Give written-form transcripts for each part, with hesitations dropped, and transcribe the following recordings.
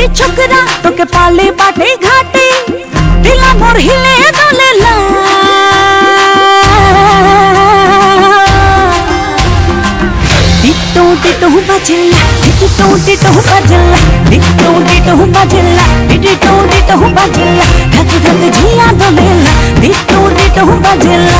छोकरा तो के पाले बाटे घाटे दिला मोर हिले डोलेला टिटो टिटो बजला टिटो टिटो बजला टिटो टिटो बजला टिटो टिटो बजला धक धक जिया डोलेला टिटो टिटो बजला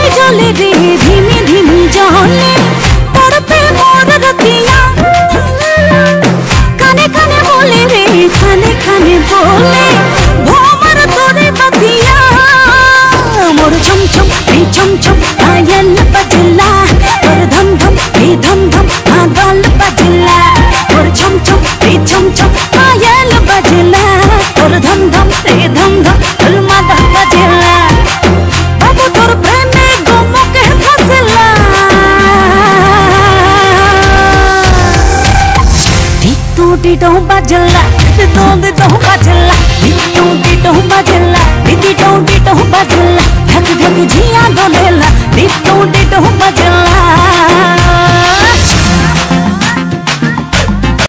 धीमी धीमी जाने तड़पे मोर रतिया काने काने बोले रे खाने खाने बोले भोमर तोरे बतिया मोर छम छम पायल बजला और धम धम पागल बजला मोर छम छम पायल बजला और धम धम मादा बजला बाबू तोर प्रेम टिटो बजला टिटो बजला टिटो बजला टिटो बजला धक धक जिया डोलेला टिटो बजला।